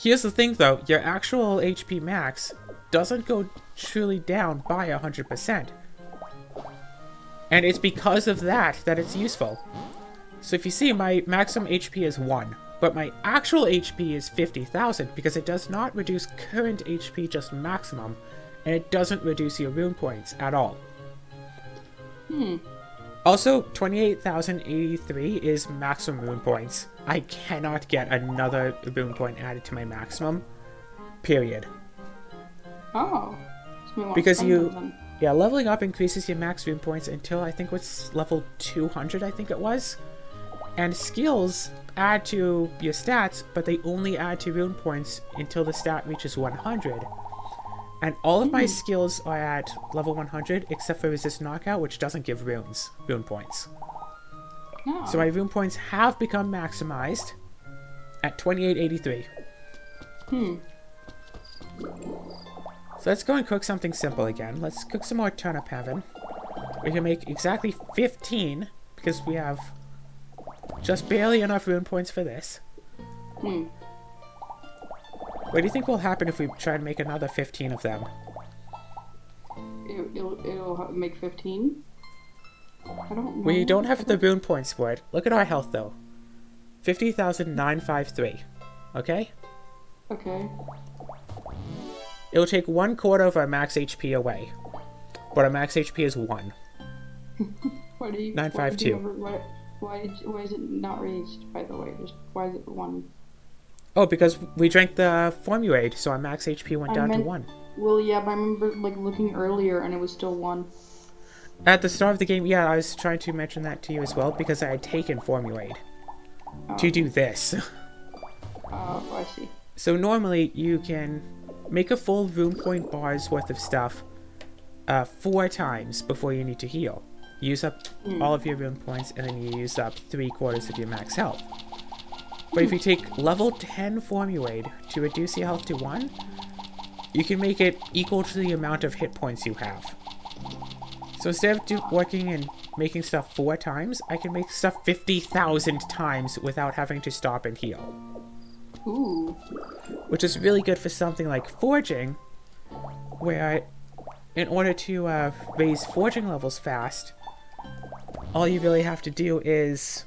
Here's the thing though, your actual HP max doesn't go truly down by 100%. And it's because of that it's useful. So if you see, my maximum HP is 1, but my actual HP is 50,000 because it does not reduce current HP, just maximum, and it doesn't reduce your rune points at all. Also, 28,083 is maximum rune points. I cannot get another rune point added to my maximum. Period. Oh. Because leveling up increases your max rune points until I think what's level 200, I think it was. And skills add to your stats, but they only add to rune points until the stat reaches 100. And all of my skills are at level 100, except for Resist Knockout, which doesn't give rune points. Oh. So my rune points have become maximized at 2883. So let's go and cook something simple again. Let's cook some more turnip heaven. We can make exactly 15, because we have just barely enough rune points for this. What do you think will happen if we try and make another 15 of them? It'll make 15? I don't know. We don't have the rune points for it. Look at our health though. 50,953. Okay? Okay. It'll take 1/4 of our max HP away. But our max HP is 1. 952. Why is it not raised, by the way? Just why is it 1? Oh, because we drank the formulate, so our max HP went down to 1. Well, yeah, but I remember like looking earlier and it was still 1. At the start of the game, yeah, I was trying to mention that to you as well, because I had taken formulate to do this. Oh, I see. So normally you can make a full rune point bar's worth of stuff 4 times before you need to heal. Use up all of your rune points, and then you use up 3/4 of your max health. But if you take level 10 formulate to reduce your health to 1, you can make it equal to the amount of hit points you have. So instead of working and making stuff 4 times, I can make stuff 50,000 times without having to stop and heal. Ooh. Which is really good for something like forging, where in order to raise forging levels fast, all you really have to do is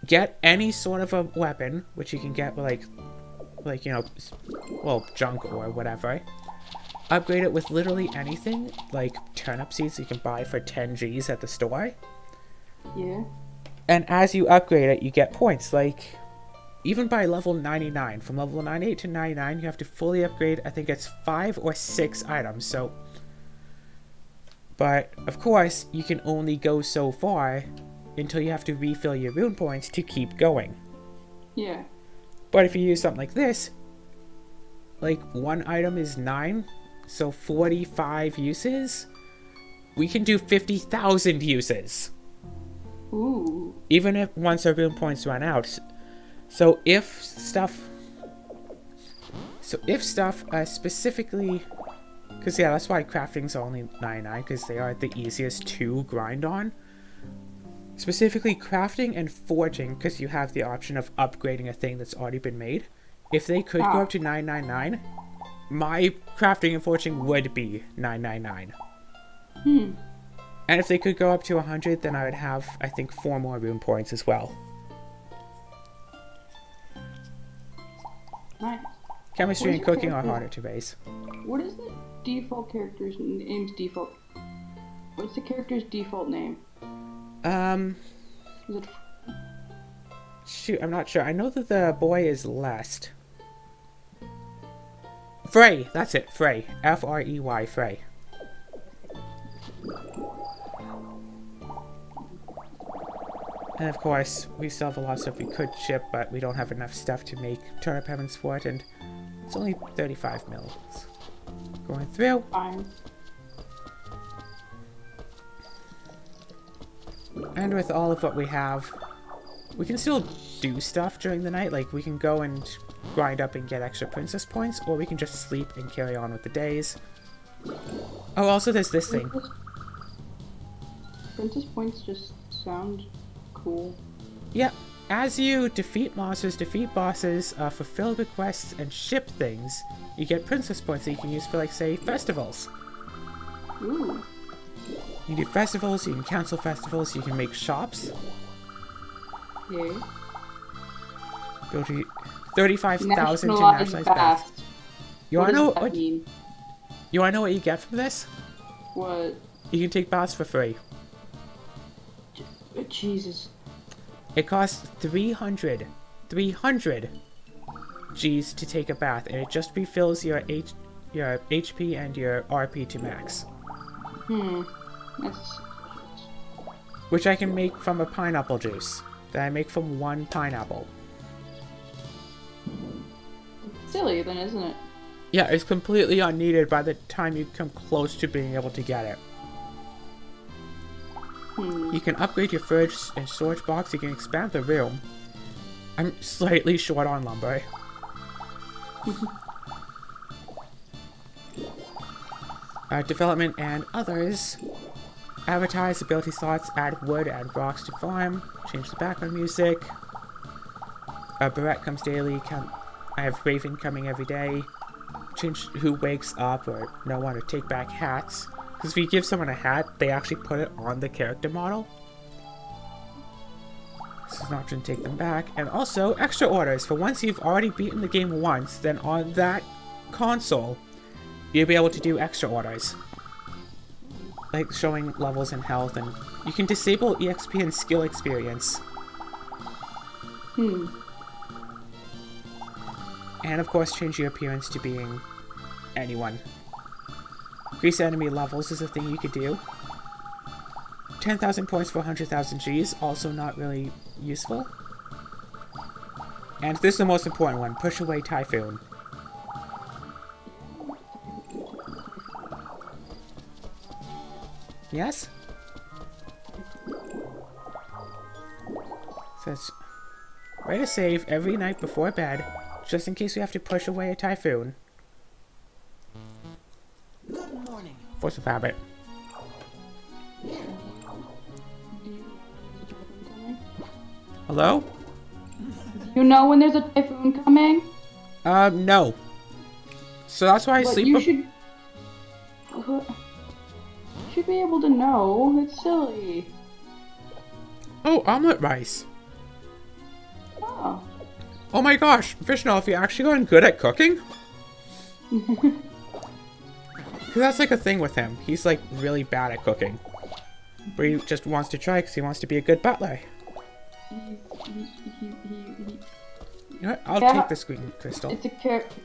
get any sort of a weapon, which you can get with like you know, well, junk or whatever. Upgrade it with literally anything, like turnip seeds you can buy for 10 Gs at the store. Yeah. And as you upgrade it, you get points. Like, even by level 99, from level 98 to 99, you have to fully upgrade, I think it's 5 or 6 items, so... But, of course, you can only go so far until you have to refill your rune points to keep going. Yeah. But if you use something like this, like, one item is 9, so 45 uses, we can do 50,000 uses. Ooh. Even if once our rune points run out. So if stuff specifically, because yeah, that's why crafting's only 99, because they are the easiest to grind on. Specifically crafting and forging, because you have the option of upgrading a thing that's already been made. If they could go up to 999, my crafting and forging would be 999. And if they could go up to 100, then I would have, I think, 4 more rune points as well. Nice. Chemistry and cooking are harder to raise. What is the default character's name's default? What's the character's default name? Is it... Shoot, I'm not sure. I know that the boy is Lest. Frey! That's it, Frey. F-R-E-Y, Frey. And of course, we still have a lot of stuff we could ship, but we don't have enough stuff to make turnip heavens for it, and it's only 35 mils. Going through. Fine. And with all of what we have, we can still do stuff during the night. Like, we can go and grind up and get extra princess points, or we can just sleep and carry on with the days. Oh, also there's this thing. Princess points just sound cool. Yeah, as you defeat monsters, defeat bosses, fulfill requests, and ship things, you get princess points that you can use for, like, say, festivals. Ooh. You can do festivals, you can cancel festivals, you can make shops. Okay. Go to 35,000 to Nationalize nationalize baths. baths. You What wanna know does that mean? You wanna know what you get from this? What? You can take baths for free. Jesus. It costs 300 G's to take a bath, and it just refills your HP and your RP to max. That's Which I can make from a pineapple juice that I make from one pineapple. silly then, isn't it? Yeah, it's completely unneeded by the time you come close to being able to get it. You can upgrade your fridge and storage box, you can expand the room. I'm slightly short on lumber. Development and others. Advertise ability slots, add wood and rocks to farm, change the background music. Barrette comes daily, I have Raven coming every day. Change who wakes up or no one, or take back hats. Because if you give someone a hat, they actually put it on the character model. This is an option to take them back. And also, extra orders. For once you've already beaten the game once, then on that console, you'll be able to do extra orders. Like showing levels and health, and you can disable EXP and skill experience. And of course, change your appearance to being anyone. Increase enemy levels is a thing you could do. 10,000 points for 100,000 Gs, also not really useful. And this is the most important one, push away Typhoon. Yes? Says, way to save every night before bed, just in case we have to push away a typhoon. Good morning. Force of habit. Hello? You know when there's a typhoon coming? No. So that's why I But sleep. you should be able to know. It's silly. Oh, omelet rice. Oh. Oh my gosh, Vishnu, have you actually gotten good at cooking? Because that's like a thing with him. He's like really bad at cooking. But he just wants to try because he wants to be a good butler. You know what? I'll take the green crystal. It's a character.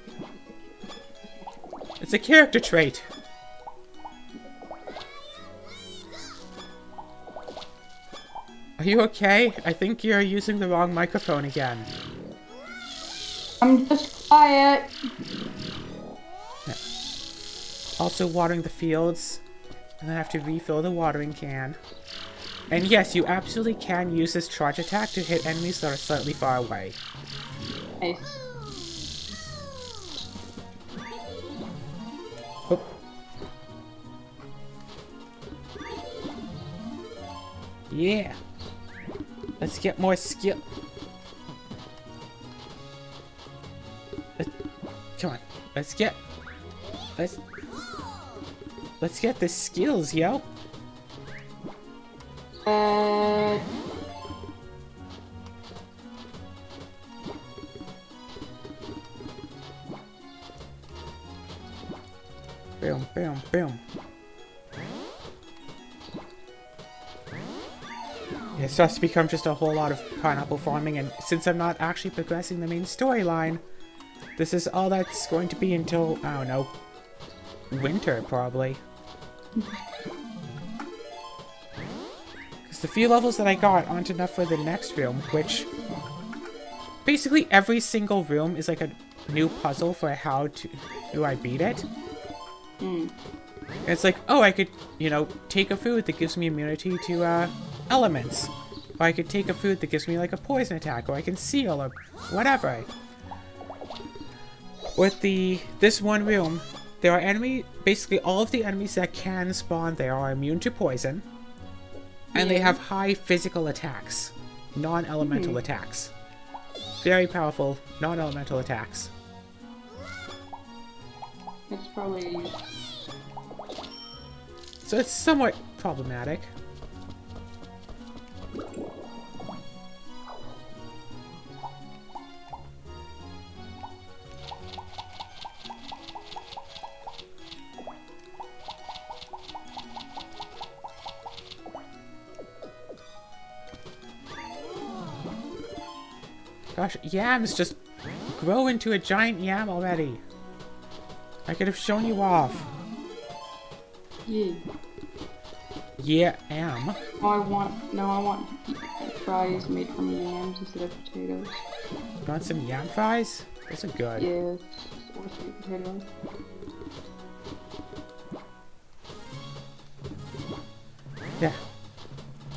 It's a character trait. Are you okay? I think you're using the wrong microphone again. I'm just quiet. Yeah. Also watering the fields. And then I have to refill the watering can. And yes, you absolutely can use this charge attack to hit enemies that are slightly far away. Nice. Oh. Yeah. Let's get more skill. Come on. Let's get the skills, yo. Boom, boom, boom. It starts to become just a whole lot of pineapple farming, and since I'm not actually progressing the main storyline, this is all that's going to be until, I don't know, winter, probably. Because the few levels that I got aren't enough for the next room, which... Basically, every single room is like a new puzzle for how do I beat it. And it's like, oh, I could, you know, take a food that gives me immunity to, elements. Or I could take a food that gives me, like, a poison attack, or I can seal, or whatever. With this one room, there are basically all of the enemies that can spawn there are immune to poison. And they have high physical attacks. non-elemental attacks. Very powerful non-elemental attacks. It's probably a use. So it's somewhat problematic. Gosh, yams just grow into a giant yam already. I could have shown you off. Yeah. Yeah, am. Oh, I want fries made from yams instead of potatoes. Want some yam fries? Those are good. Yes, or sweet potatoes. Yeah.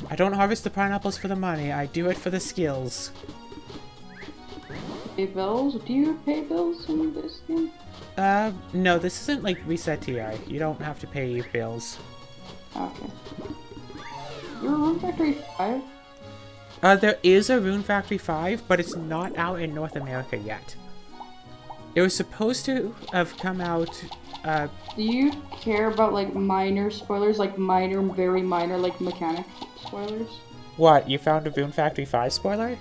I don't harvest the pineapples for the money. I do it for the skills. Pay bills? Do you pay bills in this game? No, this isn't like Reset TI. You don't have to pay bills. Okay. You're a Rune Factory 5? There is a Rune Factory 5, but it's not out in North America yet. It was supposed to have come out, Do you care about, like, minor spoilers? Like, minor, very minor, like, mechanic spoilers? What, you found a Rune Factory 5 spoiler?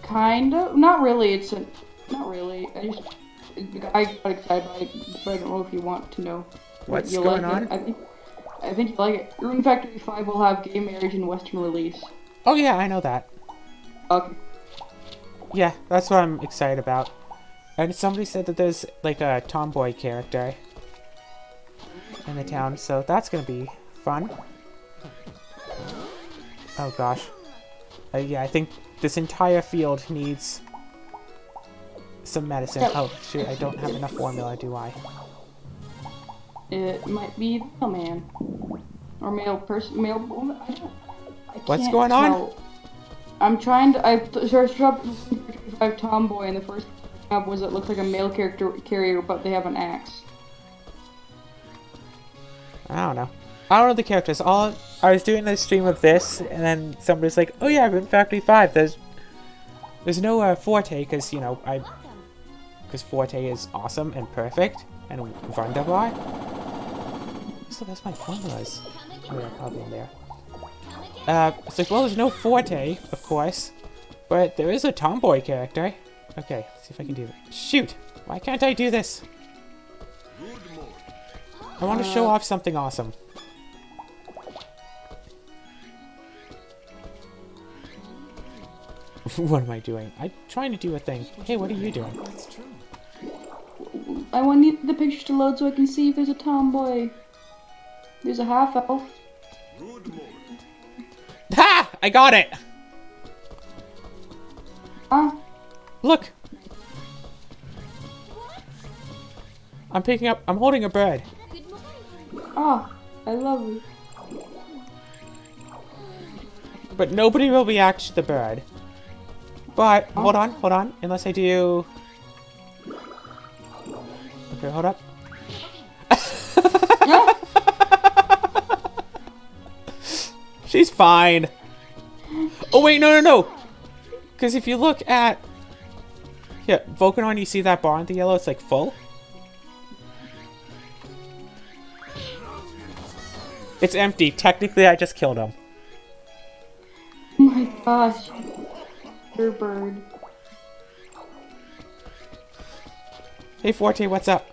Kind of. Not really, not really. I got excited by it, but I don't know if you want to know. What's You'll going like on? it. I think you like it. Rune Factory 5 will have gay marriage and Western release. Oh yeah, I know that. Okay. Yeah, that's what I'm excited about. And somebody said that there's like a tomboy character in the town, so that's gonna be fun. Oh gosh. Yeah, I think this entire field needs some medicine. Oh shoot, I don't have enough formula, do I? It might be the man. Or male person, male woman. What's going on? I'm trying to. I searched up 5 tomboy, and the first thing up was it looks like a male character carrier, but they have an axe. I don't know. I don't know the characters. I was doing a stream of this, and then somebody's like, "Oh yeah, Rune Factory 5. There's no Forte, because you know because Forte is awesome and perfect and wunderbar." So that's my formulas. Oh yeah, probably in there. It's like, well, there's no Forte, of course, but there is a tomboy character. Okay, let's see if I can do it. Shoot! Why can't I do this? I want to show off something awesome. What am I doing? I'm trying to do a thing. Hey, what are you doing? I want the pictures to load so I can see if there's a tomboy. There's a half elf. Ha! I got it! Ah, Look! I'm holding a bird. ah, I love you. But nobody will react to the bird. But, hold on, unless I do... Okay, hold up. She's fine. Oh wait, no. Because if you look at... Yeah, Volcanon, you see that bar in the yellow? It's like full. It's empty. Technically, I just killed him. Oh my gosh. Your bird. Hey Forte, what's up?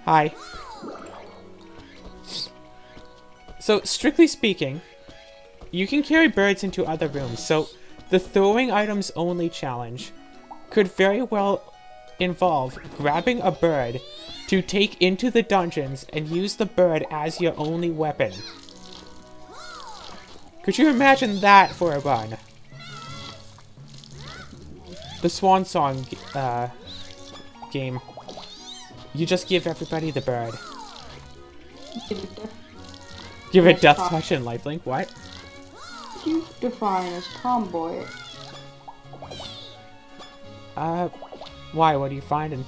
Hi. So, strictly speaking, you can carry birds into other rooms, so the throwing items only challenge could very well involve grabbing a bird to take into the dungeons and use the bird as your only weapon. Could you imagine that for a run? The Swan Song game. You just give everybody the bird. Give it Death Touch and Lifelink. What? You define as tomboy. Why? What are you finding?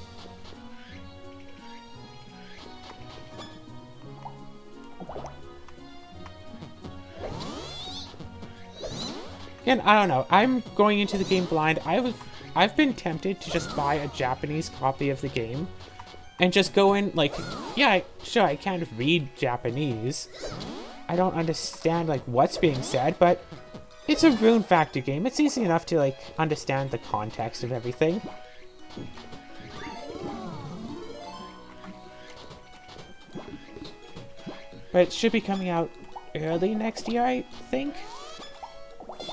And I don't know. I'm going into the game blind. I've been tempted to just buy a Japanese copy of the game and just go in like, yeah, sure, I can't read Japanese. I don't understand like what's being said, but it's a Rune Factor game. It's easy enough to like understand the context of everything. But it should be coming out early next year, I think.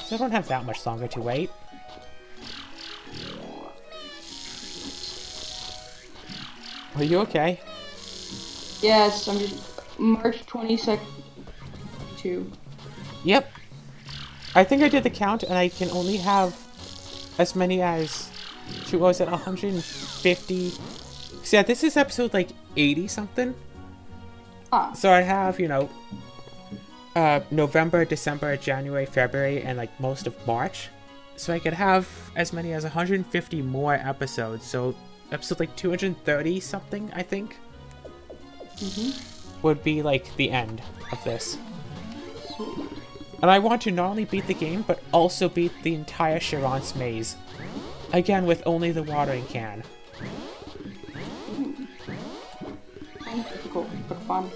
So I don't have that much longer to wait. Are you okay? Yes, I'm just March 22nd. 2. Yep. I think I did the count, and I can only have as many as, what was it, 150? So yeah, this is episode like 80 something. Ah. So I have, you know, November, December, January, February, and like most of March. So I could have as many as 150 more episodes. So episode like 230 something, I think, would be like the end of this. Sweet. And I want to not only beat the game, but also beat the entire Chiron's maze. Again, with only the watering can. Difficult, but fun.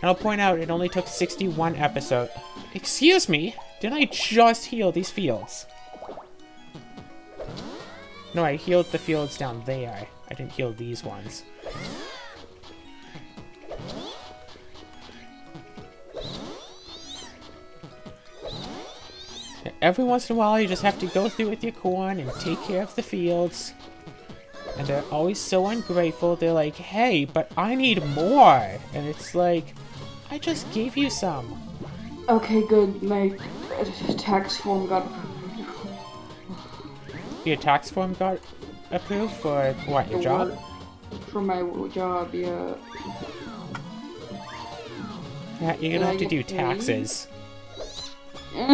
And I'll point out, it only took 61 episodes. Excuse me? Didn't I just heal these fields? No, I healed the fields down there. I didn't heal these ones. Every once in a while, you just have to go through with your corn and take care of the fields. And they're always so ungrateful. They're like, hey, but I need more. And it's like, I just gave you some. Okay, good. My tax form got approved. Your tax form got approved for what, your job? For my job, yeah. Yeah, you're gonna have to do taxes. I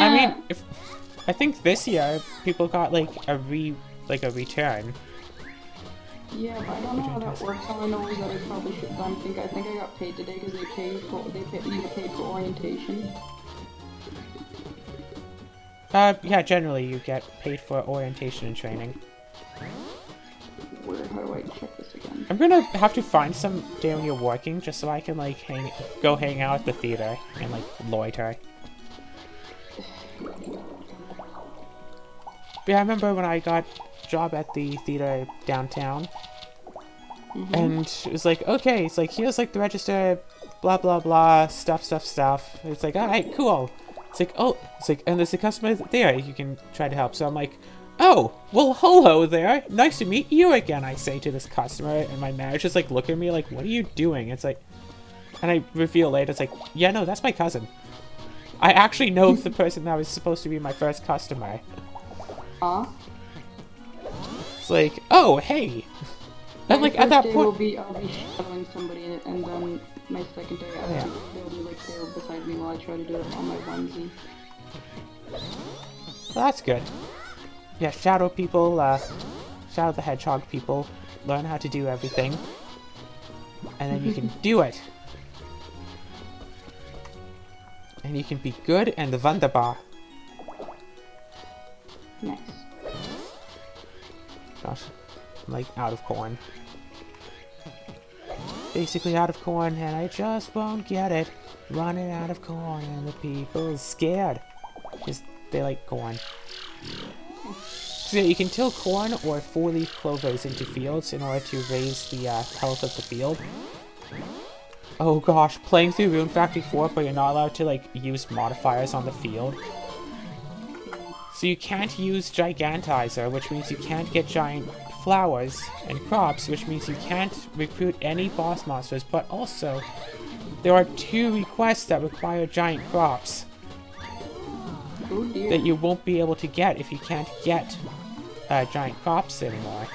I mean, I think this year people got like a return. Yeah, but I don't know how that works. All I know is that I probably should. I think I got paid today because you get paid for orientation. Yeah, generally you get paid for orientation and training. How do I check this again? I'm gonna have to find some day when you're working just so I can like go hang out at the theater and like loiter. But yeah, I remember when I got a job at the theater downtown, and it was like, okay, it's like, here's like the register, blah blah blah, stuff. It's like, alright, cool. It's like, oh, it's like, and there's a customer there you can try to help. So I'm like, oh, well, hello there. Nice to meet you again, I say to this customer, and my manager's like, look at me like, what are you doing? It's like, and I reveal later, it's like, yeah, no, that's my cousin. I actually know the person that was supposed to be my first customer. Huh? It's like, oh, hey. And like at that point, I'll be shadowing somebody, and then my second day they'll be like there beside me while I try to do it on my onesie. Well, that's good. Yeah, shadow people, shadow the hedgehog people, learn how to do everything, and then you can do it. And you can be good and wunderbar. Nice. Gosh, I'm like out of corn. Basically out of corn, and I just won't get it. Running out of corn, and the people's scared. Because they like corn. So yeah, you can till corn or 4-leaf clovers into fields in order to raise the health of the field. Oh gosh, playing through Rune Factory 4, but you're not allowed to like use modifiers on the field. So you can't use Gigantizer, which means you can't get giant flowers and crops, which means you can't recruit any boss monsters, but also there are 2 requests that require giant crops that you won't be able to get if you can't get giant crops anymore.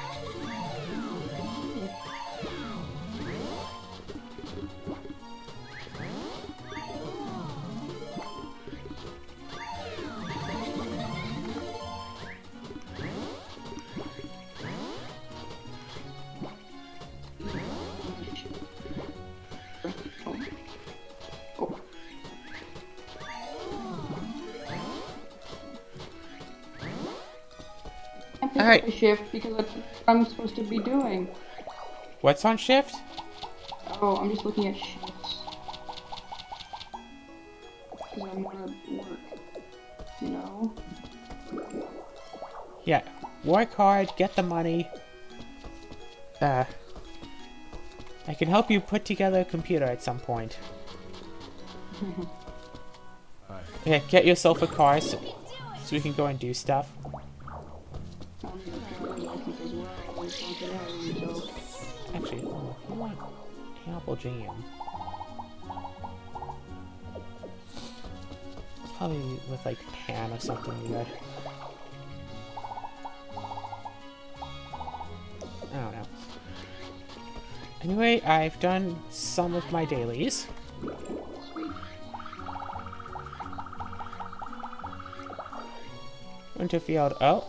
pick Alright. up a shift because that's what I'm supposed to be doing. What's on shift? Oh, I'm just looking at shifts. Because I want to work. You know? Yeah. Work hard, get the money. I can help you put together a computer at some point. Yeah, get yourself a car so we can go and do stuff. Actually, oh, I want apple jam. Probably with like pan or something good. I don't know. Anyway, I've done some of my dailies. Winterfield. Oh.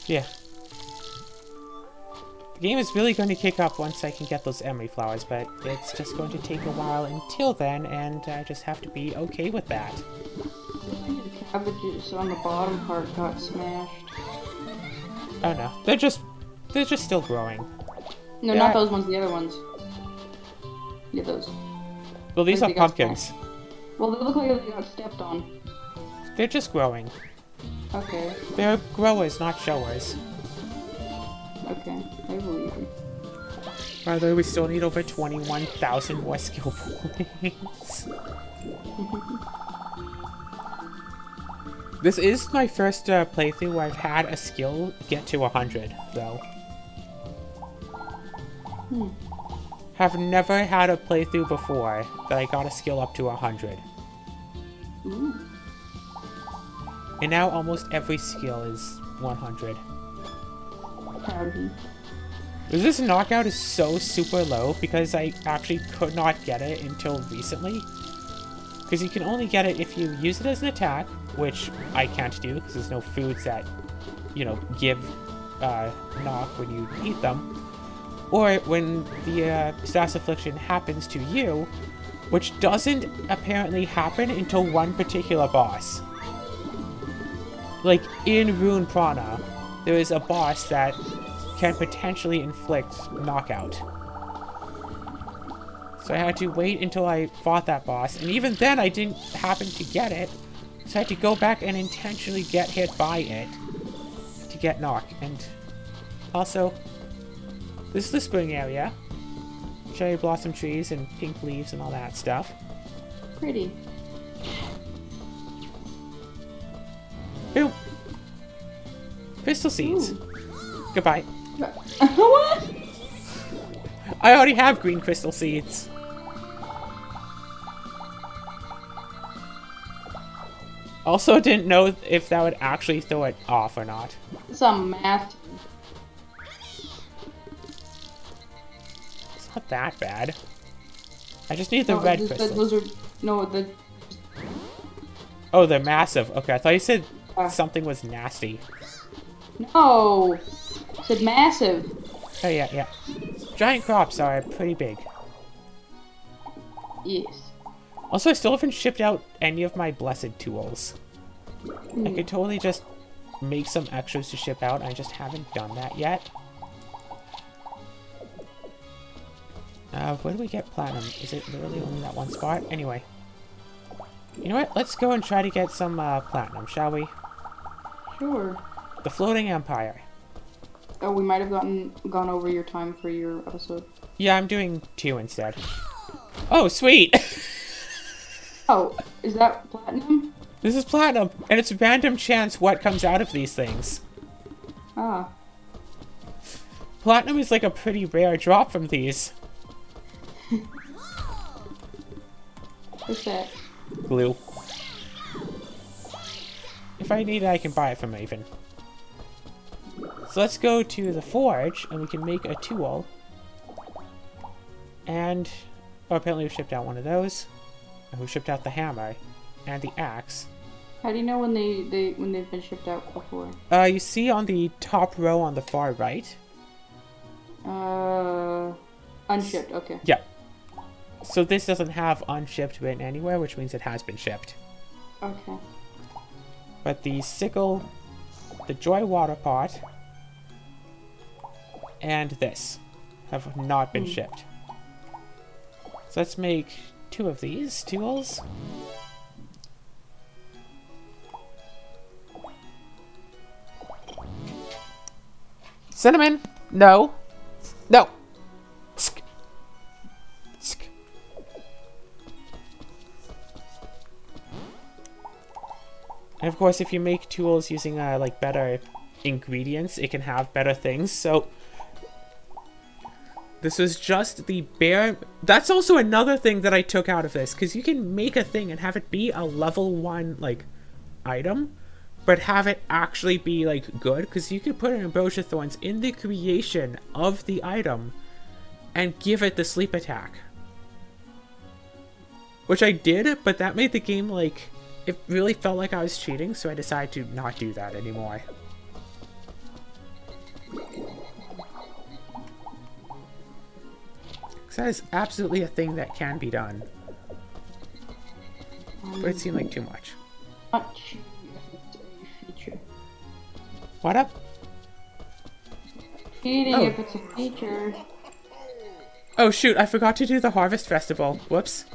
Yeah. The game is really going to kick up once I can get those emery flowers, but it's just going to take a while until then, and I just have to be okay with that. The cabbages on the bottom part got smashed. Oh no, they're just still growing. No, Yeah. not those ones, the other ones. Yeah, those. Well, these Like are they got pumpkins. smashed. Well, they look like they got stepped on. They're just growing. Okay, They're growers, not showers. okay, I believe you. By the way, we still need over 21,000 more skill points. This is my first playthrough where I've had a skill get to 100, though. Have never had a playthrough before that I got a skill up to 100. Ooh. And now almost every skill is 100. Proud of you. This knockout is so super low because I actually could not get it until recently. Because you can only get it if you use it as an attack, which I can't do because there's no foods that, you know, give knock when you eat them. Or when the status affliction happens to you, which doesn't apparently happen until one particular boss. Like, in Rune Prana, there is a boss that can potentially inflict knockout. So I had to wait until I fought that boss, and even then I didn't happen to get it, so I had to go back and intentionally get hit by it to get knock. And also, this is the spring area. Cherry blossom trees and pink leaves and all that stuff. Pretty. Boom! Crystal seeds. Ooh. Goodbye. What? I already have green crystal seeds. Also didn't know if that would actually throw it off or not. It's a math. It's not that bad. I just need the red crystals. Those are no the. Oh, they're massive. Okay, I thought you said Uh. something was nasty. No, I said massive. Oh yeah, yeah. Giant crops are pretty big. Yes. Also, I still haven't shipped out any of my blessed tools. I could totally just make some extras to ship out. I just haven't done that yet. Where do we get platinum? Is it literally only that one spot? Anyway. You know what? Let's go and try to get some platinum, shall we? Sure. The Floating Empire. Oh, we might have gone over your time for your episode. Yeah, I'm doing 2 instead. Oh, sweet! Oh, is that platinum? This is platinum, and it's random chance what comes out of these things. Ah. Platinum is like a pretty rare drop from these. What's that? Glue. If I need it, I can buy it from Raven. So let's go to the forge, and we can make a tool. And... oh, apparently we shipped out one of those. And we shipped out the hammer. And the axe. How do you know when they've been shipped out before? You see on the top row on the far right? Unshipped, okay. Yeah. So this doesn't have unshipped written anywhere, which means it has been shipped. Okay. But the sickle, the joy water pot, and this have not been shipped. So let's make 2 of these tools. Cinnamon! No! No! Tsk. Tsk. And of course, if you make tools using like better ingredients, it can have better things. So this was just the bare... That's also another thing that I took out of this, because you can make a thing and have it be a level 1 like item, but have it actually be like good, because you could put an ambrosia thorns in the creation of the item and give it the sleep attack. Which I did, but that made the game like... It really felt like I was cheating, so I decided to not do that anymore. Because that is absolutely a thing that can be done. But it seemed like too much. Not cheating if it's a feature. What up? Cheating if it's a feature. Oh shoot, I forgot to do the Harvest Festival. Whoops.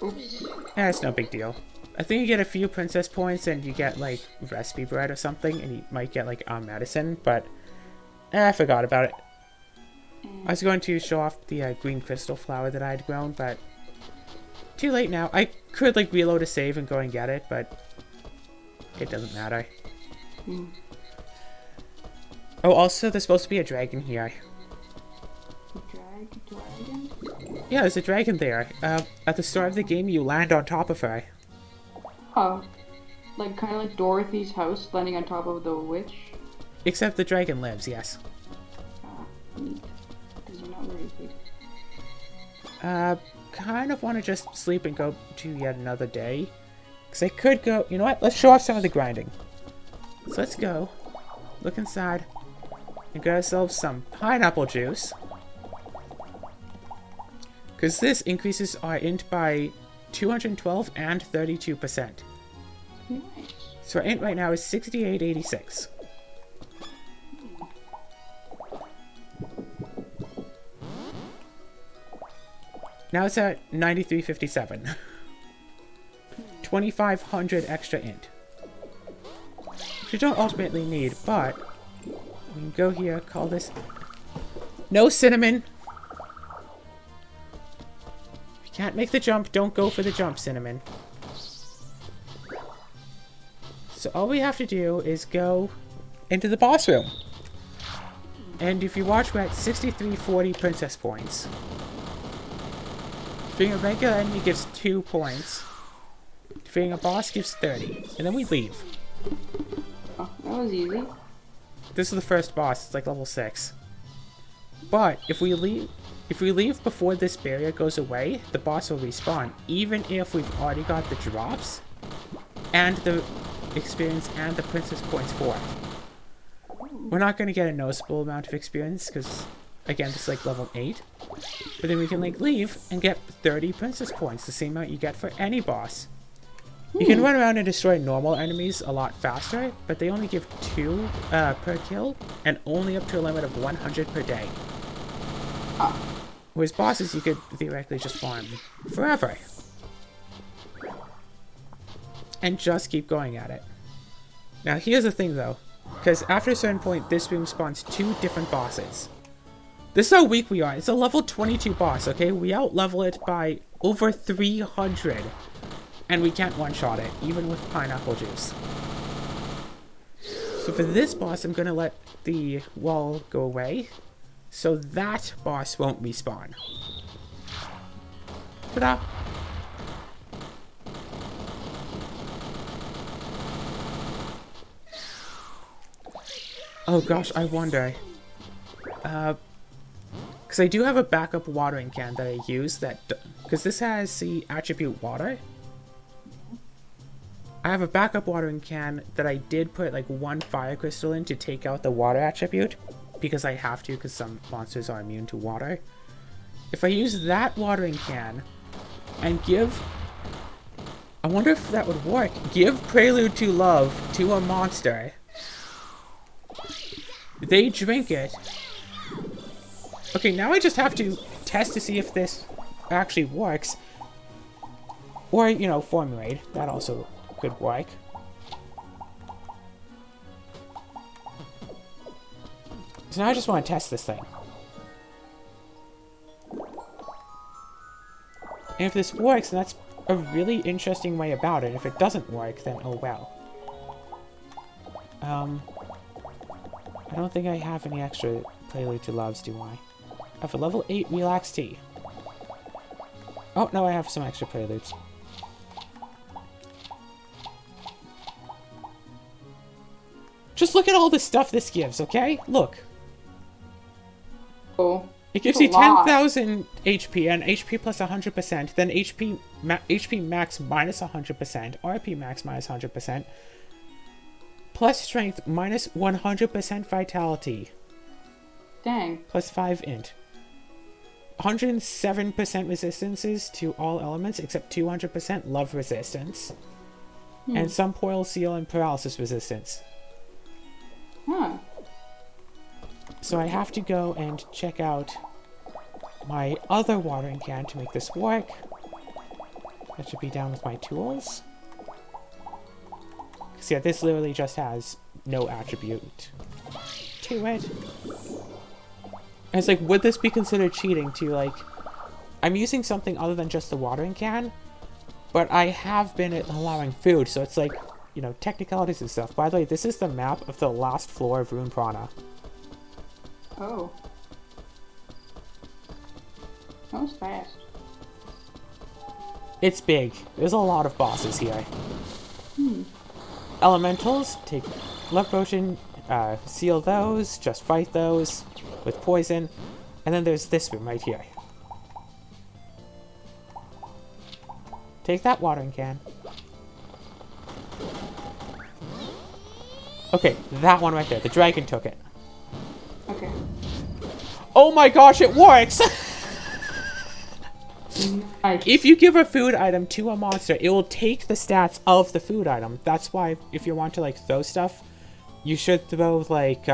Oops. Yeah, it's no big deal. I think you get a few princess points and you get like recipe bread or something, and you might get like medicine, but I forgot about it. I was going to show off the green crystal flower that I had grown, but too late now. I could like reload a save and go and get it, but it doesn't matter. Oh, also there's supposed to be a dragon here. Dragon? Yeah, there's a dragon there. At the start of the game, you land on top of her. Oh. Like, kind of like Dorothy's house, landing on top of the witch? Except the dragon lives, yes. Ah, neat. Because you're not very big. Kind of want to just sleep and go to yet another day. Because I could go... You know what? Let's show off some of the grinding. So let's go. Look inside. And get ourselves some pineapple juice. Because this increases our int by 212 and 32%. Nice. So our int right now is 6886. Now it's at 9357. 2500 extra int. Which you don't ultimately need, but we can go here, call this... No cinnamon! If you can't make the jump, don't go for the jump, cinnamon. So all we have to do is go into the boss room. And if you watch, we're at 6340 princess points. Defeating a regular enemy gives 2 points. Defeating a boss gives 30. And then we leave. Oh, that was easy. This is the first boss, it's like level 6. But if we leave before this barrier goes away, the boss will respawn, even if we've already got the drops and the experience and the princess points for it. We're not going to get a noticeable amount of experience because, again, this is like level 8. But then we can like leave and get 30 princess points, the same amount you get for any boss. You can run around and destroy normal enemies a lot faster, but they only give 2 per kill and only up to a limit of 100 per day. Whereas bosses, you could theoretically just farm forever. And just keep going at it. Now here's the thing though, because after a certain point, this room spawns 2 different bosses. This is how weak we are. It's a level 22 boss, okay? We out-level it by over 300. And we can't one-shot it, even with pineapple juice. So for this boss, I'm going to let the wall go away, so that boss won't respawn. Ta-da! Oh gosh, I wonder. Because I do have a backup watering can that I use that... Because this has the attribute water. I have a backup watering can that I did put like 1 fire crystal in to take out the water attribute. Because I have to, because some monsters are immune to water. if I use that watering can and give... I wonder if that would work. Give Prelude to Love to a monster. They drink it. Okay, now I just have to test to see if this actually works. Or, you know, formulate. That also could work. So now I just want to test this thing. And if this works, then that's a really interesting way about it. If it doesn't work, then oh well. I don't think I have any extra Prelude to Loves, do I? I have a level 8 Relax Tea. Oh, no, I have some extra Preludes. Just look at all the stuff this gives, okay? Look. Oh. It gives you 10,000 HP and HP plus 100%, then HP max minus 100%, RP max minus 100%, plus strength minus 100% vitality. Dang. Plus 5 int. 107% resistances to all elements except 200% love resistance. And some Poil Seal and paralysis resistance. Huh. So I have to go and check out my other watering can to make this work. That should be down with my tools. Because yeah, this literally just has no attribute to it. And it's like, would this be considered cheating to, like... I'm using something other than just the watering can, but I have been allowing food, so it's like, you know, technicalities and stuff. By the way, this is the map of the last floor of Rune Prana. Oh. That was fast. It's big. There's a lot of bosses here. Elementals, take love potion, seal those, just fight those with poison. And then there's this room right here. Take that watering can. Okay, that one right there. The dragon took it. Okay. Oh my gosh, it works! Nice. If you give a food item to a monster, it will take the stats of the food item. That's why if you want to, like, throw stuff, you should throw, like,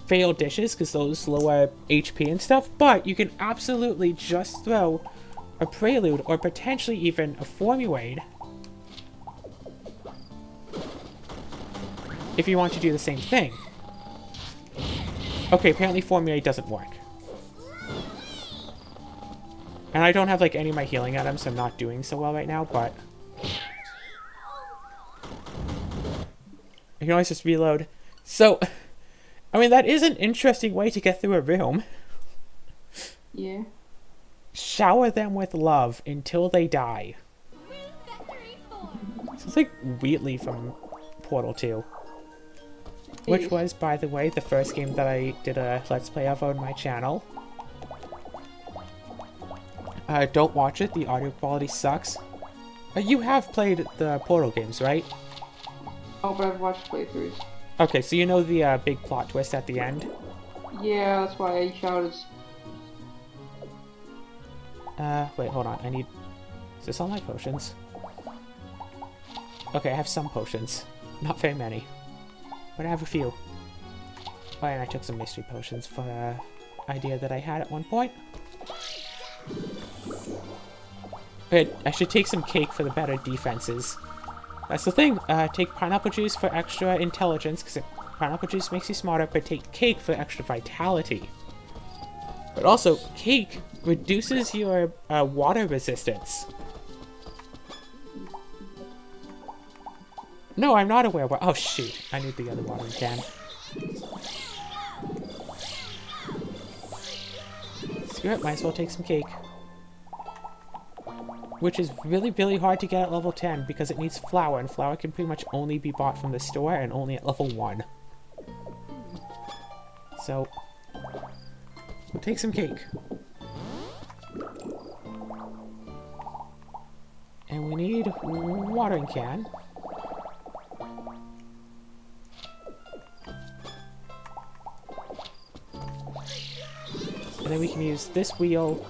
failed dishes, because those lower HP and stuff. But you can absolutely just throw a Prelude, or potentially even a Formulade, if you want to do the same thing. Okay, apparently Formulade doesn't work. And I don't have, like, any of my healing items, so I'm not doing so well right now, but... I can always just reload. So, I mean, that is an interesting way to get through a room. Yeah. Shower them with love until they die. Sounds like Wheatley from Portal 2. Which was, by the way, the first game that I did a Let's Play of on my channel. Don't watch it, the audio quality sucks. You have played the Portal games, right? Oh, but I've watched playthroughs. Okay, so you know the big plot twist at the end? Yeah, that's why I shouted. Wait, hold on, I need... Is this all my potions? Okay, I have some potions. Not very many. But I have a few. Oh, and I took some mystery potions for an idea that I had at one point. But I should take some cake for the better defenses. That's the thing. Take pineapple juice for extra intelligence, because pineapple juice makes you smarter, but take cake for extra vitality. But also, cake reduces your water resistance. No, I'm not aware. Oh, shoot. I need the other watering can. Screw it. Might as well take some cake. Which is really, really hard to get at level 10 because it needs flour, and flour can pretty much only be bought from the store and only at level 1. So, we'll take some cake. And we need watering can. And then we can use this wheel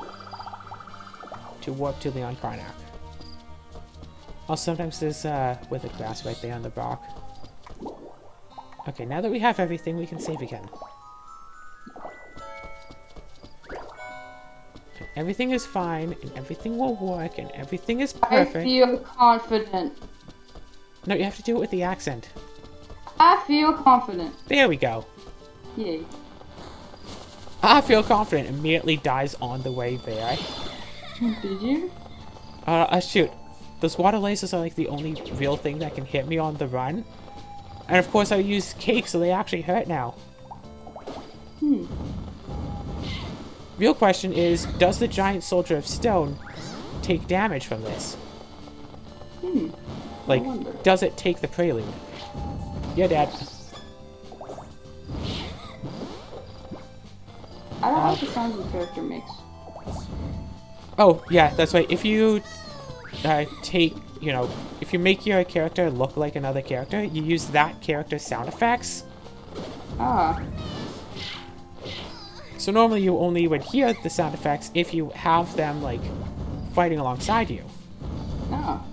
to warp to Leon Karnak. Also, sometimes there's withered grass right there on the rock. Okay, now that we have everything, we can save again. And everything is fine, and everything will work, and everything is perfect. I feel confident. No, you have to do it with the accent. I feel confident. There we go. Yay. I feel confident. Immediately dies on the way there. Did you? Shoot. Those water lasers are like the only real thing that can hit me on the run. And of course I use cake, so they actually hurt now. Real question is, does the giant soldier of stone take damage from this? Like, does it take the prelude? Yeah, Dad. I don't like the sounds the character makes. Oh, yeah, that's right. If you if you make your character look like another character, you use that character's sound effects. Ah. So normally you only would hear the sound effects if you have them, like, fighting alongside you. Ah.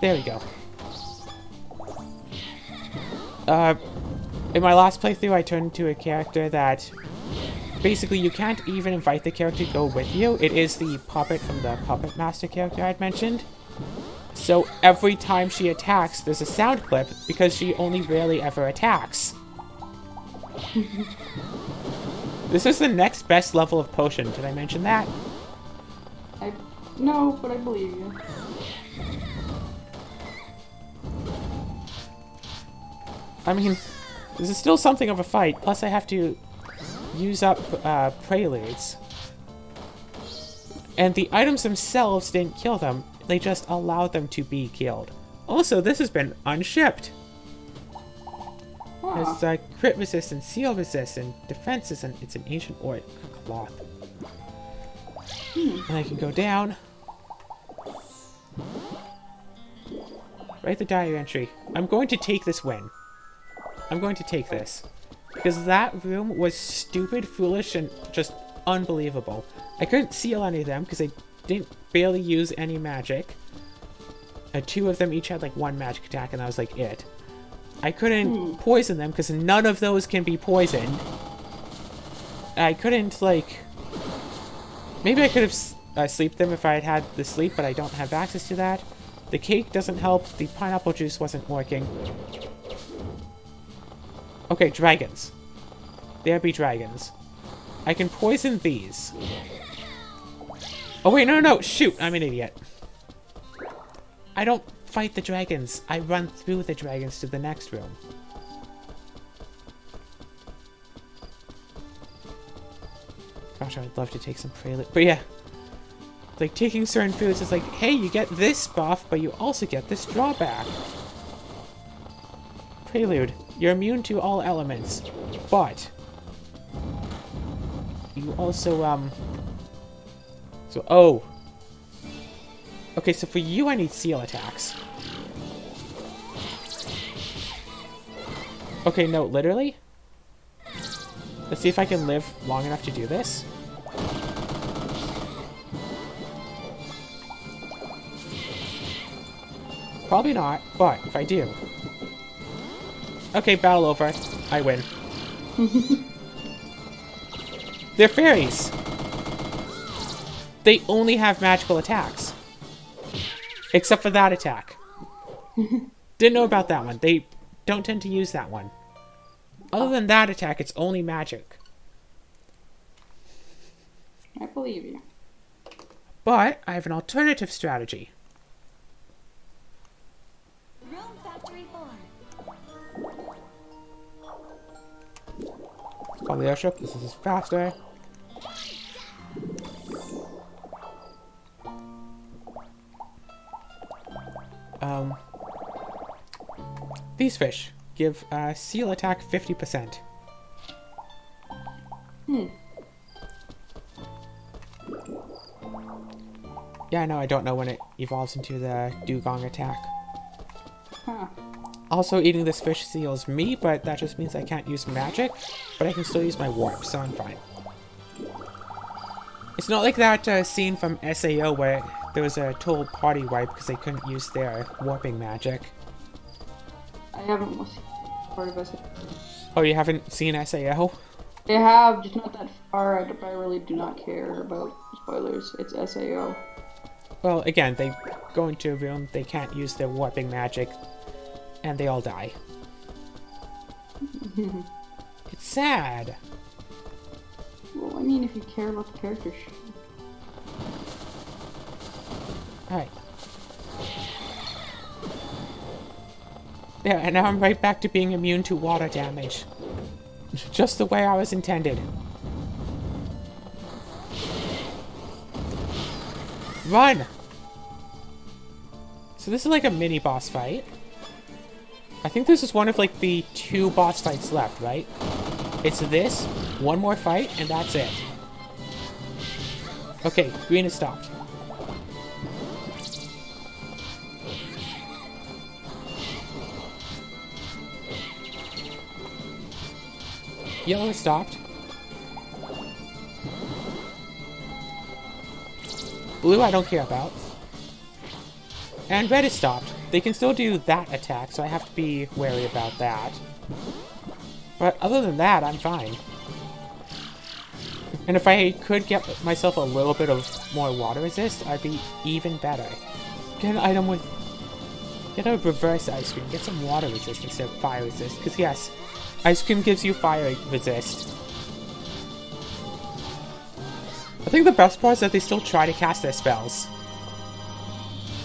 There we go. In my last playthrough, I turned into a character that basically you can't even invite the character to go with you. It is the puppet from the Puppet Master character I'd mentioned. So every time she attacks, there's a sound clip because she only rarely ever attacks. This is the next best level of potion. Did I mention that? No, but I believe you. I mean, this is still something of a fight. Plus I have to use up preludes. And the items themselves didn't kill them. They just allowed them to be killed. Also, this has been unshipped. Huh. There's crit resist and seal resist and defenses, and it's an ancient ore cloth. And I can go down. Write the diary entry. I'm going to take this win. I'm going to take this. Because that room was stupid, foolish, and just unbelievable. I couldn't seal any of them because I didn't barely use any magic. Two of them each had like one magic attack, and that was like it. I couldn't poison them because none of those can be poisoned. I couldn't, like... Maybe I could have sleeped them if I had had the sleep, but I don't have access to that. The cake doesn't help. The pineapple juice wasn't working. Okay, dragons. There be dragons. I can poison these. Oh wait, no, shoot! I'm an idiot. I don't fight the dragons. I run through the dragons to the next room. Gosh, I'd love to take some prelude. But yeah. Like, taking certain foods is like, hey, you get this buff, but you also get this drawback. Prelude. You're immune to all elements. But you also, oh. Okay, so for you, I need seal attacks. Okay, no, literally? Let's see if I can live long enough to do this. Probably not, but if I do. Okay, battle over. I win. They're fairies. They only have magical attacks. Except for that attack. Didn't know about that one. They don't tend to use that one. Other than that attack, it's only magic. I believe you. But I have an alternative strategy. Room Factory 4. Call the airship. This is faster. These fish give seal attack 50%. Yeah, I know. I don't know when it evolves into the dugong attack. Huh. Also, eating this fish seals me, but that just means I can't use magic. But I can still use my warp, so I'm fine. It's not like that scene from SAO where there was a total party wipe because they couldn't use their warping magic. I haven't seen part of it. Oh, you haven't seen SAO? They have, just not that far. I really do not care about spoilers. It's SAO. Well, again, they go into a room, they can't use their warping magic, and they all die. It's sad. Well, I mean, if you care about the characters. Alright. Yeah, and now I'm right back to being immune to water damage. Just the way I was intended. Run! So this is like a mini boss fight. I think this is one of like the 2 boss fights left, right? It's this, one more fight, and that's it. Okay, green is stopped. Yellow is stopped. Blue I don't care about. And red is stopped. They can still do that attack, so I have to be wary about that. But other than that, I'm fine. And if I could get myself a little bit of more water resist, I'd be even better. Get an item with... Get a reverse ice cream. Get some water resist instead of fire resist. Because yes, ice cream gives you fire resist. I think the best part is that they still try to cast their spells.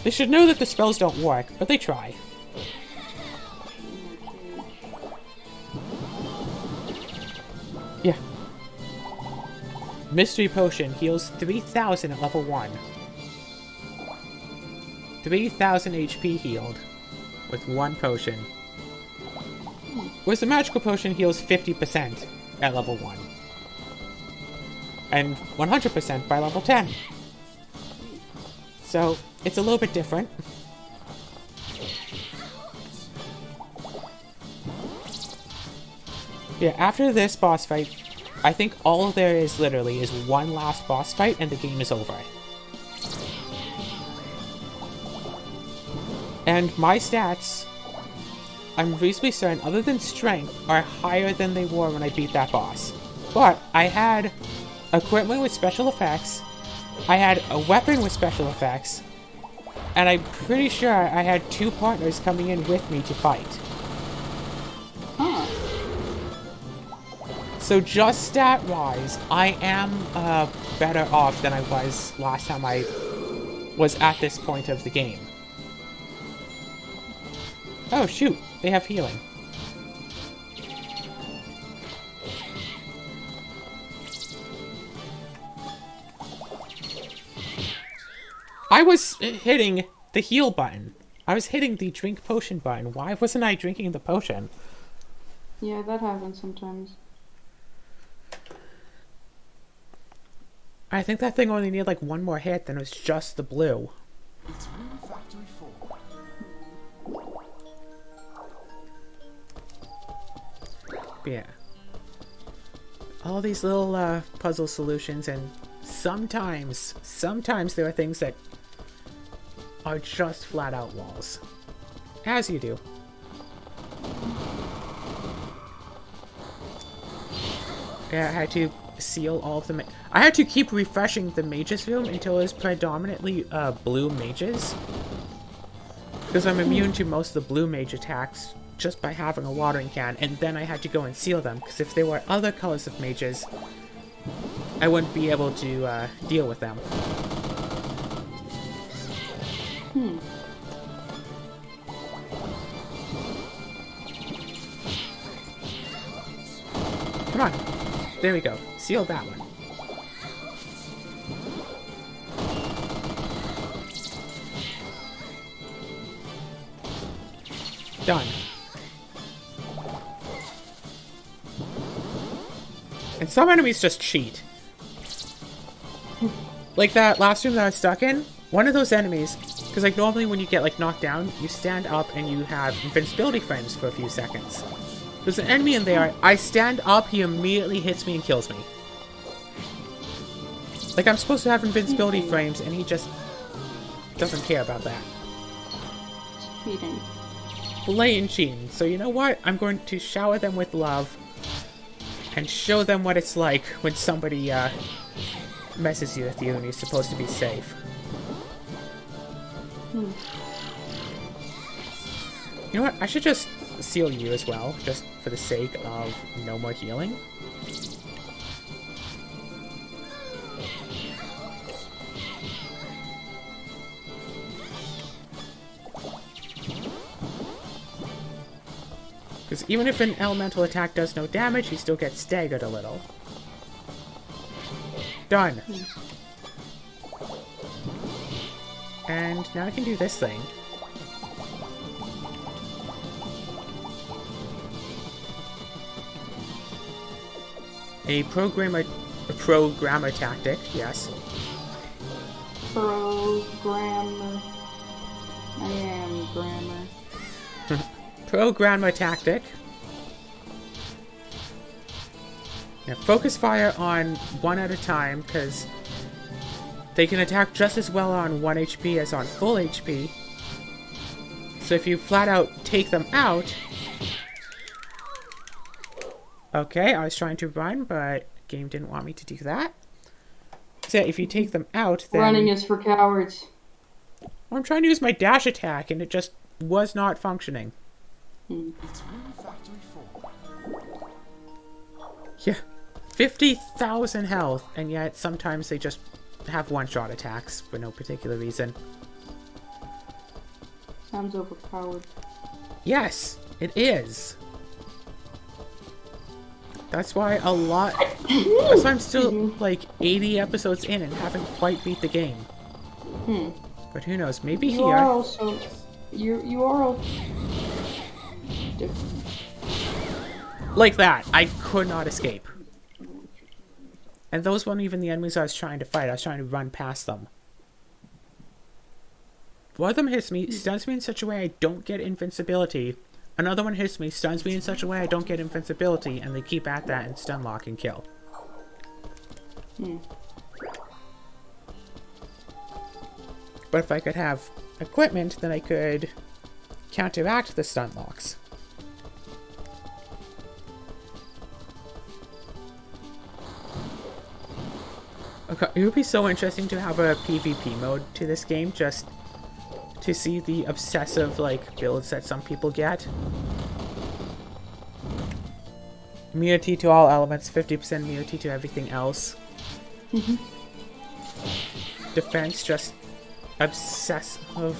They should know that the spells don't work, but they try. Yeah. Mystery Potion heals 3,000 at level 1. 3,000 HP healed with 1 potion. Whereas the Magical Potion heals 50% at level 1. And 100% by level 10. So, it's a little bit different. Yeah, after this boss fight, I think all there is literally is one last boss fight and the game is over. And my stats, I'm reasonably certain, other than strength, are higher than they were when I beat that boss. But I had equipment with special effects, I had a weapon with special effects, and I'm pretty sure I had 2 partners coming in with me to fight. Huh. So just stat-wise, I am better off than I was last time I was at this point of the game. Oh shoot, they have healing. I was hitting the heal button. I was hitting the drink potion button. Why wasn't I drinking the potion? Yeah, that happens sometimes. I think that thing only needed like 1 more hit, then it was just the blue. It's Room Factory 4. But yeah. All these little puzzle solutions, and sometimes there are things that are just flat out walls. As you do. Yeah, I had to seal all of them. I had to keep refreshing the mages room until it was predominantly blue mages. Because I'm immune to most of the blue mage attacks just by having a watering can, and then I had to go and seal them, because if there were other colors of mages, I wouldn't be able to deal with them. Come on. There we go. Seal that one. Done. And some enemies just cheat. Like that last room that I was stuck in, one of those enemies, because like normally when you get like knocked down, you stand up and you have invincibility frames for a few seconds. There's an enemy in there, I stand up, he immediately hits me and kills me. Like, I'm supposed to have invincibility frames, and he just doesn't care about that. Cheating. Blatant cheating. So you know what? I'm going to shower them with love and show them what it's like when somebody messes with you and you're supposed to be safe. You know what? I should just seal you as well, just for the sake of no more healing. Because even if an elemental attack does no damage, he still gets staggered a little. Done. And now I can do this thing. A programmer tactic, yes. Programmer. I am grammar. Programmer tactic. Now focus fire on one at a time, because they can attack just as well on 1 HP as on full HP. So if you flat out take them out... Okay, I was trying to run, but game didn't want me to do that. So if you take them out, then... Running is for cowards. Well, I'm trying to use my dash attack, and it just was not functioning. It's Room Factory 4. Yeah, 50,000 health, and yet sometimes they just have one-shot attacks for no particular reason. Sounds overpowered. Yes, it is. That's why that's why I'm still like 80 episodes in and haven't quite beat the game. But who knows, maybe You here... are also... You are all... different. Like that, I could not escape. And those weren't even the enemies I was trying to fight, I was trying to run past them. One of them hits me, stuns me in such a way I don't get invincibility. Another one hits me, stuns me in such a way I don't get invincibility, and they keep at that and stun lock and kill. But if I could have equipment, then I could counteract the stun locks. Okay, it would be so interesting to have a PvP mode to this game, just to see the obsessive, like, builds that some people get. Immunity to all elements, 50% immunity to everything else. Defense, just obsessive.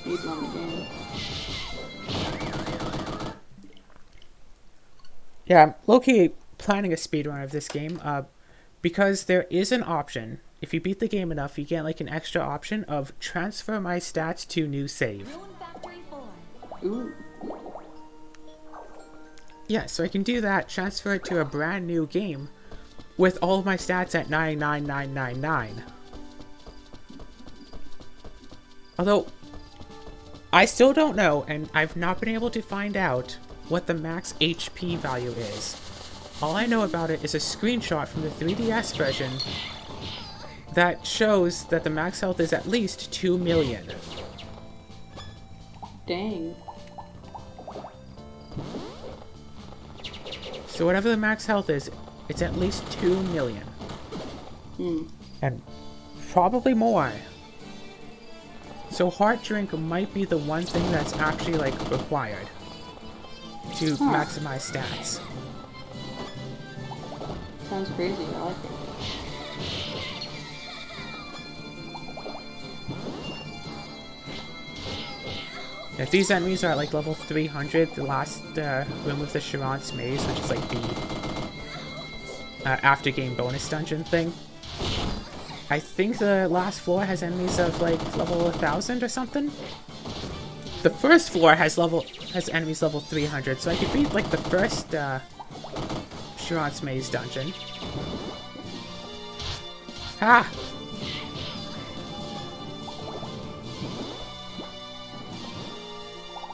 Speedrun the game. Yeah, I'm low-key planning a speedrun of this game, because there is an option. If you beat the game enough, you get like an extra option of transfer my stats to new save. Room Factory 4. Ooh. Yeah, so I can do that, transfer it to a brand new game with all of my stats at 99999. Although, I still don't know, and I've not been able to find out what the max HP value is. All I know about it is a screenshot from the 3DS version that shows that the max health is at least 2 million. Dang. So whatever the max health is, it's at least 2 million. And probably more. So heart drink might be the one thing that's actually like required to maximize stats. Sounds crazy, I like it. If these enemies are at like level 300, the last room with the Chiron's Maze, which is like the after game bonus dungeon thing, I think the last floor has enemies of like level 1000 or something. The first floor has enemies level 300, so I could beat like the first Chiron's Maze dungeon. Ah!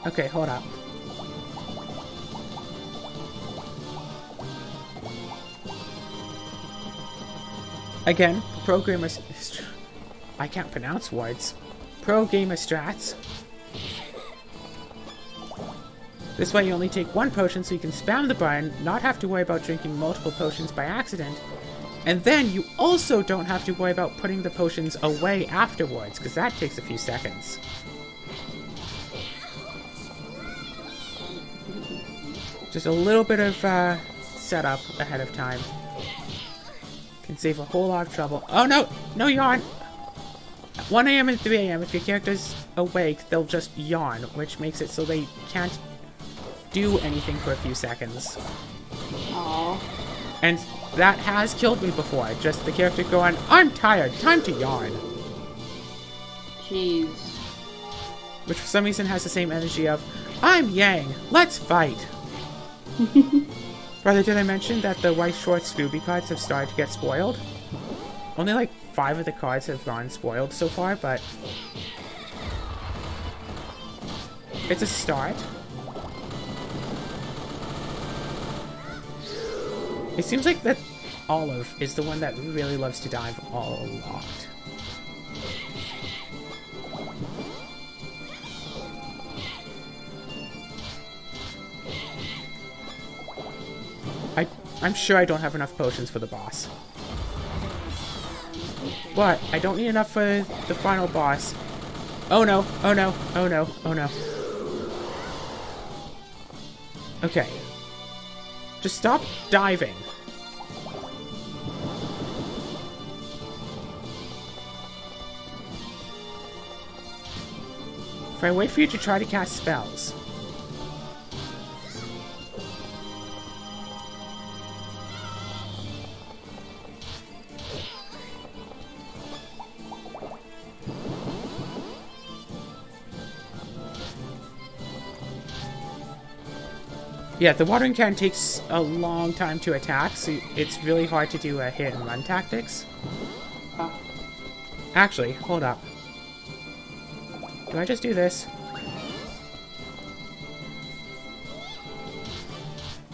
Okay, hold up. Again, pro gamer... I can't pronounce words. Pro gamer strats. This way you only take one potion so you can spam the button, not have to worry about drinking multiple potions by accident. And then you also don't have to worry about putting the potions away afterwards, because that takes a few seconds. Just a little bit of setup ahead of time. Can save a whole lot of trouble. Oh no! No yawn! At 1 AM and 3 AM, if your character's awake, they'll just yawn, which makes it so they can't do anything for a few seconds. Aww. And that has killed me before. Just the character going, I'm tired, time to yawn. Jeez. Which for some reason has the same energy of, I'm Yang, let's fight. Brother, did I mention that the White Shorts Scooby cards have started to get spoiled? Only like 5 of the cards have gone spoiled so far, but it's a start. It seems like that Olive is the one that really loves to dive a lot. I'm sure I don't have enough potions for the boss. But I don't need enough for the final boss. Oh no, oh no, oh no, oh no. Okay. Just stop diving. If I wait for you to try to cast spells. Yeah, the watering can takes a long time to attack, so it's really hard to do hit and run tactics. Actually, hold up. Do I just do this?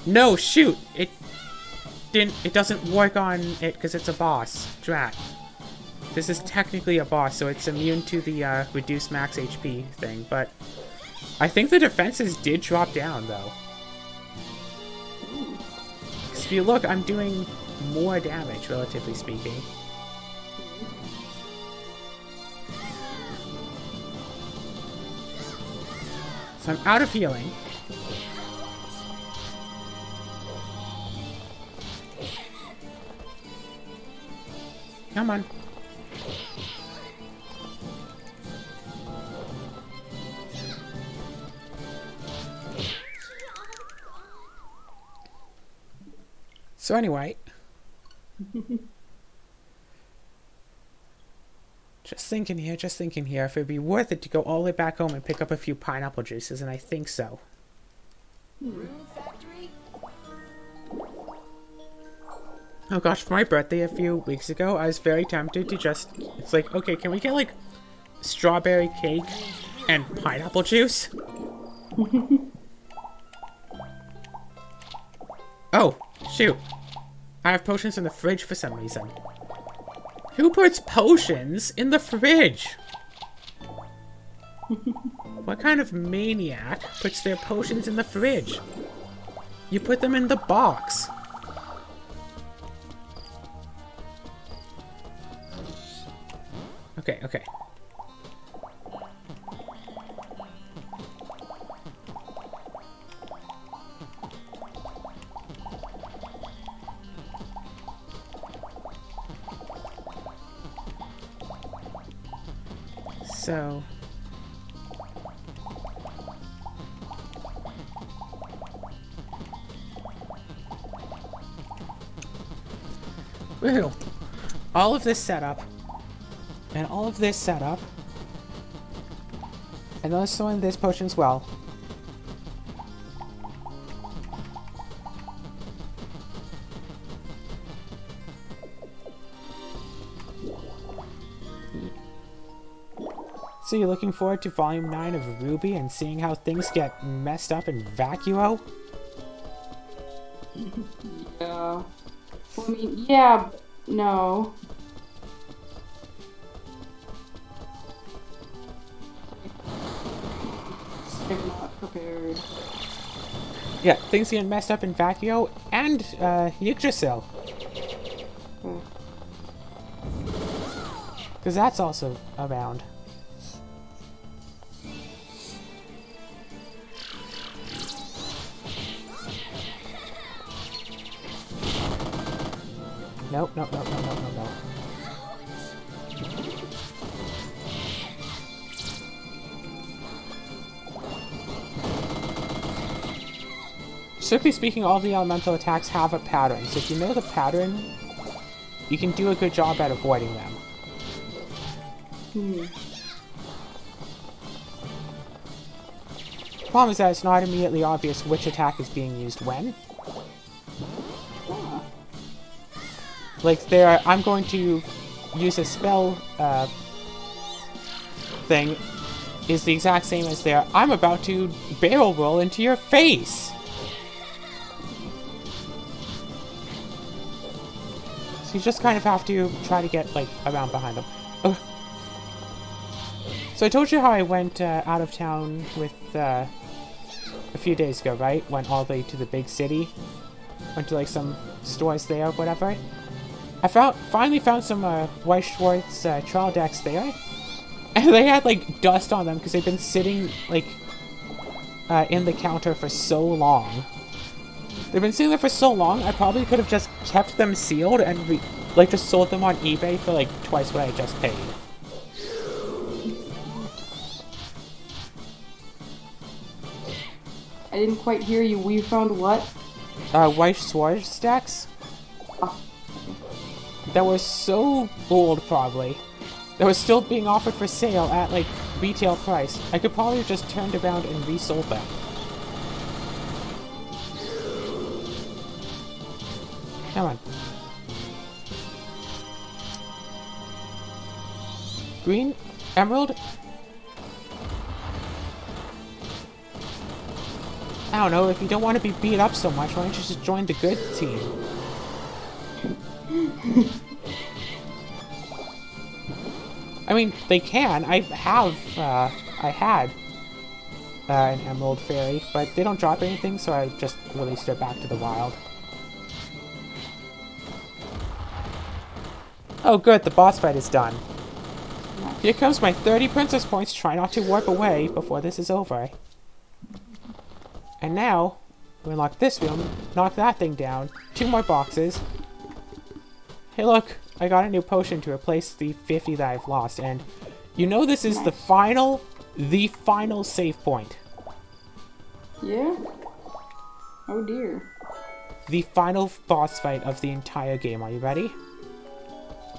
No, shoot! It doesn't work on it because it's a boss. Drat. This is technically a boss, so it's immune to the reduced max HP thing, but I think the defenses did drop down, though. If you look, I'm doing more damage, relatively speaking. So I'm out of healing. Come on. So anyway, just thinking here, if it'd be worth it to go all the way back home and pick up a few pineapple juices, and I think so. Rune Factory? Oh gosh, for my birthday a few weeks ago, I was very tempted to just, it's like, okay, can we get like strawberry cake and pineapple juice? Oh, shoot. I have potions in the fridge for some reason. Who puts potions in the fridge? What kind of maniac puts their potions in the fridge? You put them in the box. Okay, okay. So... woohoo! All of this setup, and all of this setup, and also in this potion as well. So you're looking forward to Volume 9 of Ruby and seeing how things get messed up in Vacuo? Yeah. Well, I mean, yeah, no. I'm not prepared. Yeah, things get messed up in Vacuo and Yggdrasil. Hmm. Because that's also around. Nope, nope, nope, nope, nope, nope, nope. Strictly speaking, all the elemental attacks have a pattern, so if you know the pattern, you can do a good job at avoiding them. Problem is that it's not immediately obvious which attack is being used when. Yeah. Like there, I'm going to use a spell thing is the exact same as there. I'm about to barrel roll into your face. So you just kind of have to try to get like around behind them. Ugh. So I told you how I went out of town with a few days ago, right? Went all the way to the big city. Went to like some stores there, whatever. I finally found some White Schwartz trial decks there, and they had like dust on them because they've been sitting like in the counter for so long. They've been sitting there for so long. I probably could have just kept them sealed and like just sold them on eBay for like twice what I just paid. I didn't quite hear you. We found what? White Schwartz decks Oh. that were so old, probably. That was still being offered for sale at like retail price. I could probably have just turned around and resold them. Come on. Green? Emerald? I don't know, if you don't want to be beat up so much, why don't you just join the good team? I mean, they can. I had an Emerald Fairy, but they don't drop anything, so I just released it back to the wild. Oh good, the boss fight is done. Here comes my 30 princess points. Try not to warp away before this is over. And now, we unlock this room, knock that thing down, 2 more boxes. Hey look, I got a new potion to replace the 50 that I've lost, and you know this is the final save point. Yeah? Oh dear. The final boss fight of the entire game. Are you ready?